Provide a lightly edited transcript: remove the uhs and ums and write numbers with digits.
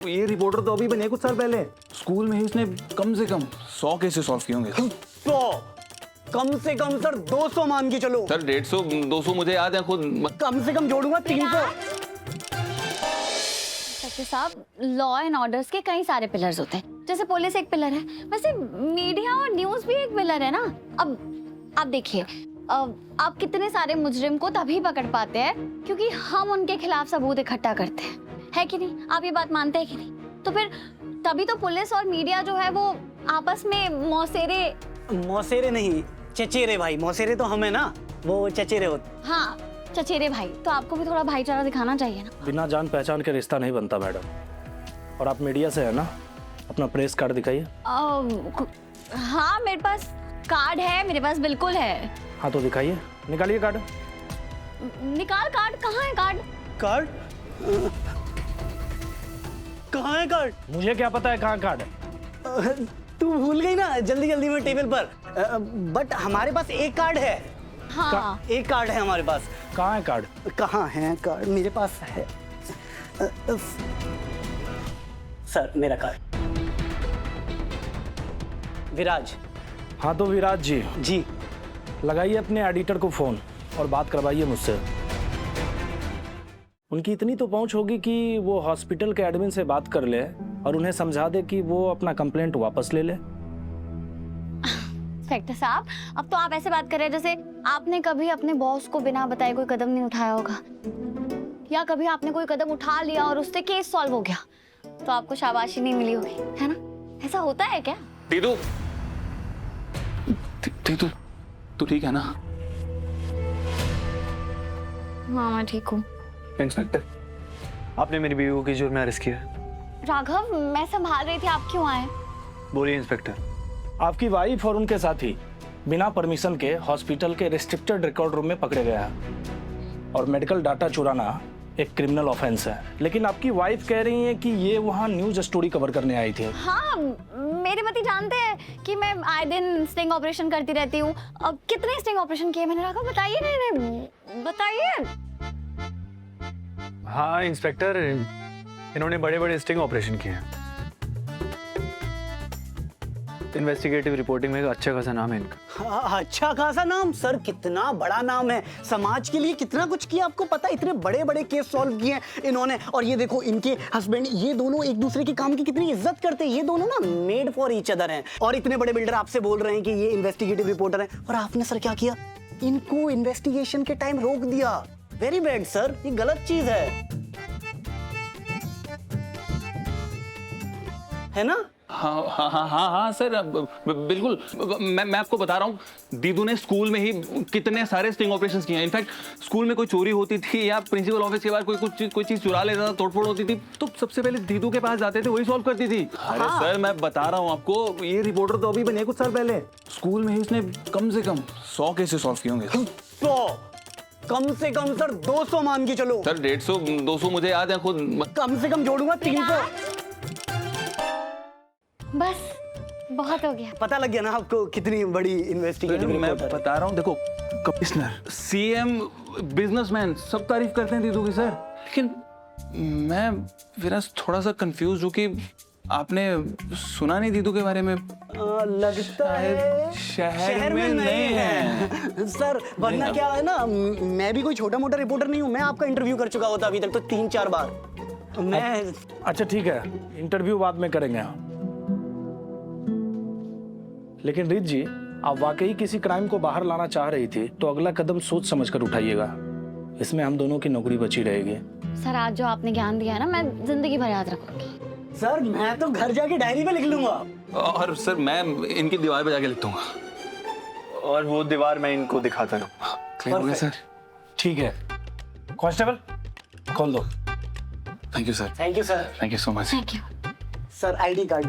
ये रिपोर्टर तो अभी बने कुछ साल पहले। स्कूल में ही इसने कम से कम 100 केसेस सॉल्व किए होंगे। 100 कम से कम सर 200 मान के चलो सर 150 200 मुझे याद है खुद। कम से कम जोड़ूंगा 300। सच्चे साहब, लॉ एंड ऑर्डर्स के कई सारे पिलर्स होते हैं, जैसे पुलिस एक पिलर है, वैसे मीडिया और न्यूज़ भी एक पिलर है ना। अब आप देखिए, आप कितने सारे मुजरिम को तभी पकड़ पाते हैं क्योंकि हम उनके खिलाफ सबूत इकट्ठा करते हैं, है कि नहीं? आप ये बात मानते हैं कि नहीं? तो फिर तभी तो पुलिस और मीडिया जो है वो आपस में मौसेरे नहीं, चचेरे भाई। मौसेरे तो हम है ना, वो चचेरे होते। हाँ, चचेरे भाई। तो आपको भी थोड़ा भाईचारा दिखाना चाहिए ना। बिना जान पहचान के रिश्ता नहीं बनता मैडम। और आप मीडिया से है ना, अपना प्रेस कार्ड दिखाइए। हाँ, मेरे पास कार्ड है, मेरे पास बिल्कुल है। हाँ तो दिखाइए, निकालिए कार्ड। निकाल कार्ड। कहाँ है कार्ड? कार्ड कहाँ है कार्ड? मुझे क्या पता है कहाँ कार्ड है। तू भूल गई ना जल्दी जल्दी में टेबल पर। बट हमारे पास एक कार्ड है। हाँ, एक कार्ड है हमारे पास। कहाँ है कार्ड? कहाँ है कार्ड? मेरे पास है सर, मेरा कार्ड। विराज। हाँ तो विराज जी लगाइए अपने एडिटर को फोन और बात करवाइए मुझसे। उनकी इतनी तो पहुंच होगी कि वो हॉस्पिटल के एडमिन से बात कर ले और उन्हें समझा दे कि वो अपना कंप्लेंट वापस ले ले। इंस्पेक्टर साहब, अब तो आप ऐसे बात कर रहे हैं जैसे आपने कभी अपने बॉस को बिना बताए कोई कदम नहीं उठाया होगा, या कभी आपने कोई कदम उठा लिया और उससे केस सॉल्व हो गया तो आपको शाबाशी नहीं मिली होगी, है ना? ऐसा होता है क्या? दीदू, दीदू तू ठीक है ना? हाँ, मैं ठीक हूँ। इंस्पेक्टर, आपने मेरी बीवी को किस जुर्म में अरेस्ट किया? राघव, मैं संभाल रही थी, आप क्यों आए? बोलिए इंस्पेक्टर। आपकी वाइफ और उनके साथी बिना परमिशन के हॉस्पिटल के रिस्ट्रिक्टेड रिकॉर्ड रूम में पकड़े गए हैं और मेडिकल डाटा चुराना एक क्रिमिनल ऑफेंस है। लेकिन आपकी वाइफ कह रही है कि ये वहाँ न्यूज स्टोरी कवर करने आई थी। हाँ, मेरे पति जानते हैं कि मैं आए दिन स्टिंग ऑपरेशन करती रहती हूँ। अब कितने स्टिंग ऑपरेशन किए मैंने? राघव बताइए। नहीं बताइए। हाँ इंस्पेक्टर, इन्होंने बड़े बड़े स्टिंग ऑपरेशन किए हैं। इन्वेस्टिगेटिव रिपोर्टिंग में अच्छा खासा नाम है इनका। अच्छा खासा नाम? सर कितना बड़ा नाम है, समाज के लिए कितना कुछ किया आपको पता है? इतने बड़े बड़े केस सॉल्व किए हैं इन्होंने। और ये देखो, इनके हस्बैंड, ये दोनों एक दूसरे के काम की कितनी इज्जत करते हैं। ये दोनों ना मेड फॉर ईच अदर हैं। और इतने बड़े बिल्डर आपसे बोल रहे हैं कि ये इन्वेस्टिगेटिव रिपोर्टर हैं, और आपने सर क्या किया? इनको इन्वेस्टिगेशन के टाइम रोक दिया। वेरी बैड सर, ये गलत चीज है ना? हाँ हाँ हाँ हाँ हाँ सर, बिल्कुल। मैं आपको बता रहा हूँ, दीदू ने स्कूल में ही कितने सारे स्टिंग ऑपरेशंस किए हैं। इनफैक्ट स्कूल में कोई चोरी होती थी या प्रिंसिपल ऑफिस के बाहर कोई चीज चुरा लेता था, तोड़फोड़ होती थी, तो सबसे पहले दीदू के पास जाते थे, वही सॉल्व करती थी। अरे सर, मैं बता रहा हूँ आपको, ये रिपोर्टर तो अभी बने कुछ साल पहले। स्कूल में ही इसने कम से कम 100 केसेस सॉल्व किए होंगे। 100 कम से कम सर 200 मान के चलो सर 150 200 मुझे याद है खुद। कम से कम जोड़ूंगा 300। बस बहुत हो गया। पता लग गया ना आपको कितनी बड़ी इन्वेस्टिगेटिव मैं रिपोर्टर? बता रहा हूँ, देखो, कमिश्नर, सीएम, बिजनेसमैन सब तारीफ करते हैं दीदू की सर। लेकिन मैं विराज थोड़ा सा कंफ्यूज हूँ कि आपने सुना नहीं दीदू के बारे में? लगता है शहर में नहीं है सर, वरना क्या है ना, मैं भी कोई छोटा मोटा रिपोर्टर नहीं हूँ। मैं आपका इंटरव्यू कर चुका होता अभी तक तो 3-4 बार। मैं अच्छा ठीक है, इंटरव्यू बाद में करेंगे। लेकिन रित जी, आप वाकई किसी क्राइम को बाहर लाना चाह रही थी तो अगला कदम सोच समझकर उठाइएगा। इसमें हम दोनों की नौकरी बची रहेगी। सर, आज जो आपने ज्ञान दिया है ना, मैं जिंदगी भर याद रखूंगी। सर, मैं तो घर जाके डायरी में लिख लूंगा। और सर, मैं इनकी दीवार पे जाके लिख दूंगा। और वो दीवार मैं इनको दिखाता हूँ। क्लियर हो गया सर? ठीक है, कांस्टेबल खोल दो। Thank you sir. Thank you sir. Thank you so much. Thank you. Sir ID card